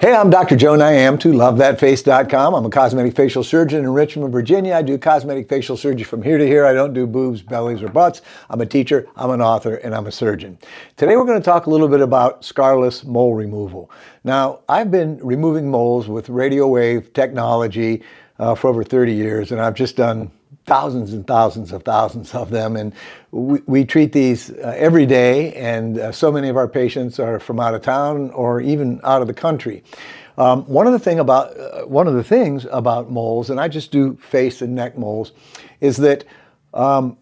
Hey, I'm Dr. Joe Niamtu, LoveThatFace.com. I'm a cosmetic facial surgeon in Richmond, Virginia. I do cosmetic facial surgery from here to here. I don't do boobs, bellies, or butts. I'm a teacher, I'm an author, and I'm a surgeon. Today we're going to talk a little bit about Scarless mole removal. Now, I've been removing moles with radio wave technology for over 30 years, and I've just done thousands and thousands of them, and we treat these every day, and so many of our patients are from out of town or even out of the country. One of the things about moles, and I just do face and neck moles, is that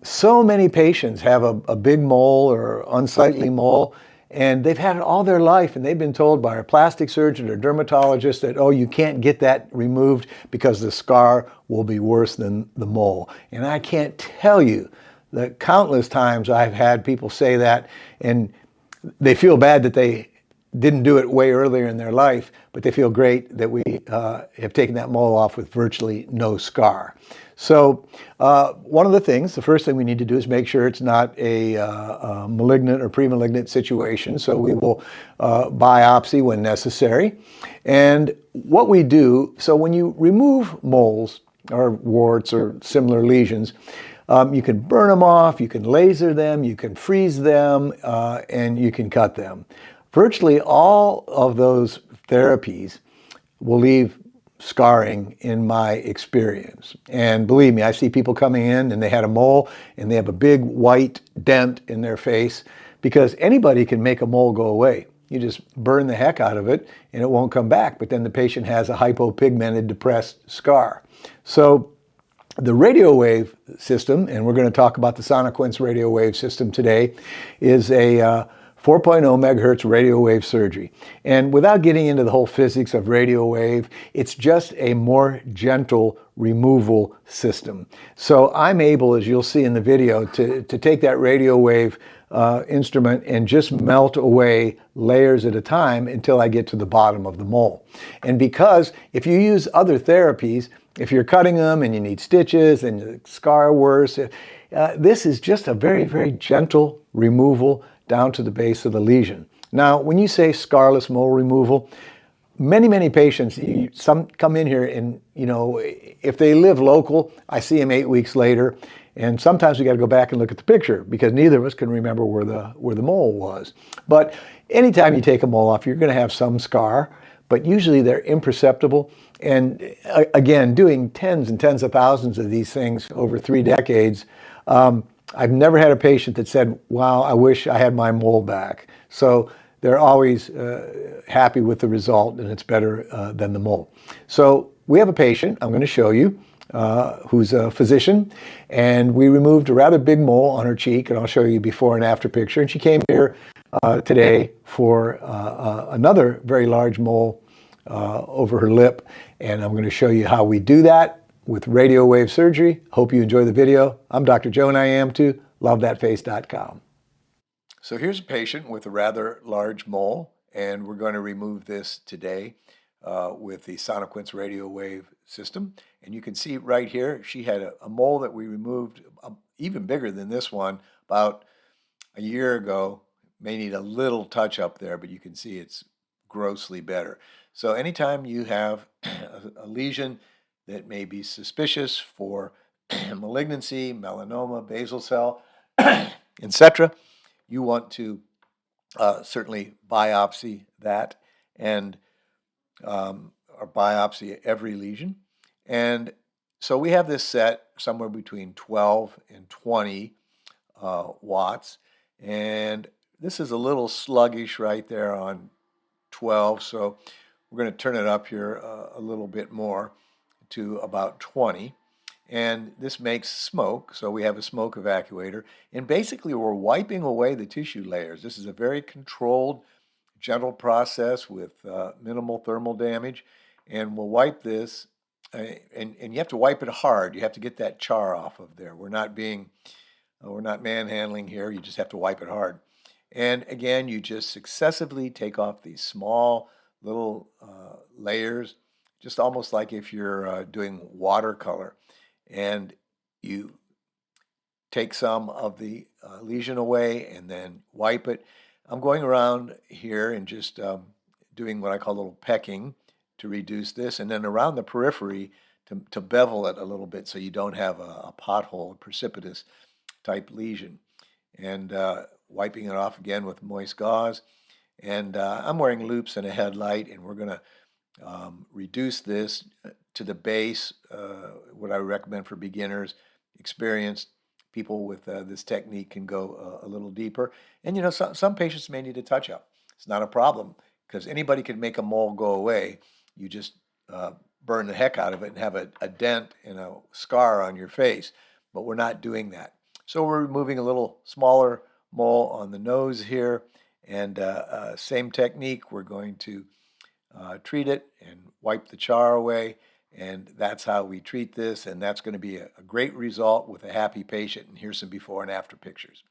so many patients have a big mole or unsightly mole, and they've had it all their life, and they've been told by a plastic surgeon or dermatologist that, oh, you can't get that removed because the scar will be worse than the mole. And I can't tell you the countless times I've had people say that, and they feel bad that they didn't do it way earlier in their life, but they feel great that we have taken that mole off with virtually no scar. So one of the things, the first thing we need to do is make sure it's not a malignant or pre-malignant situation. So we will biopsy when necessary. And what we do, so when you remove moles or warts or similar lesions, you can burn them off, you can laser them, you can freeze them, and you can cut them. Virtually all of those therapies will leave scarring in my experience. And believe me, I see people coming in and they had a mole and they have a big white dent in their face, because anybody can make a mole go away. You just burn the heck out of it and it won't come back, but then the patient has a hypopigmented, depressed scar. So the radio wave system, and we're going to talk about the Sonoquence radio wave system today, is a 4.0 megahertz radio wave surgery. And without getting into the whole physics of radio wave, it's just a more gentle removal system. So I'm able, as you'll see in the video, to take that radio wave instrument and just melt away layers at a time until I get to the bottom of the mole. And because if you use other therapies, if you're cutting them and you need stitches and the scar worse, this is just a very, very gentle removal down to the base of the lesion. Now, when you say scarless mole removal, many patients, some come in here and, if they live local, I see them 8 weeks later, and sometimes we got to go back and look at the picture because neither of us can remember where the mole was. But anytime you take a mole off, you're going to have some scar, but usually they're imperceptible. And again, doing tens and tens of thousands of these things over 3 decades, I've never had a patient that said, wow, I wish I had my mole back. So they're always happy with the result, and it's better than the mole. So we have a patient, I'm going to show you, who's a physician, and we removed a rather big mole on her cheek, and I'll show you before and after picture. And she came here today for another very large mole over her lip, and I'm going to show you how we do that with radio wave surgery. Hope you enjoy the video. I'm Dr. Joe Niamtu, LoveThatFace.com. So here's a patient with a rather large mole, and we're going to remove this today with the Sonoquence radio wave system. And you can see right here, she had a mole that we removed even bigger than this one about a year ago. May need a little touch up there, but you can see it's grossly better. So anytime you have a lesion that may be suspicious for malignancy, melanoma, basal cell, etc., you want to certainly biopsy that, and or biopsy every lesion. And so we have this set somewhere between 12 and 20 watts, and this is a little sluggish right there on 12, so we're going to turn it up here a little bit more to about 20. And this makes smoke, so we have a smoke evacuator. And basically we're wiping away the tissue layers. This is a very controlled, gentle process with minimal thermal damage. And we'll wipe this, and you have to wipe it hard. You have to get that char off of there. We're not manhandling here. You just have to wipe it hard. And again, you just successively take off these small little layers, just almost like if you're doing watercolor. And you take some of the lesion away and then wipe it. I'm going around here and just doing what I call a little pecking to reduce this, and then around the periphery to bevel it a little bit so you don't have a pothole, a precipitous type lesion. And wiping it off again with moist gauze. And I'm wearing loops and a headlight, and we're going to reduce this to the base, what I recommend for beginners. Experienced people with this technique can go a little deeper. And some patients may need a touch up. It's not a problem because anybody can make a mole go away. You just burn the heck out of it and have a dent and a scar on your face. But we're not doing that. So we're removing a little smaller mole on the nose here. And same technique, we're going to treat it and wipe the char away. And that's how we treat this. And that's going to be a great result with a happy patient. And here's some before and after pictures.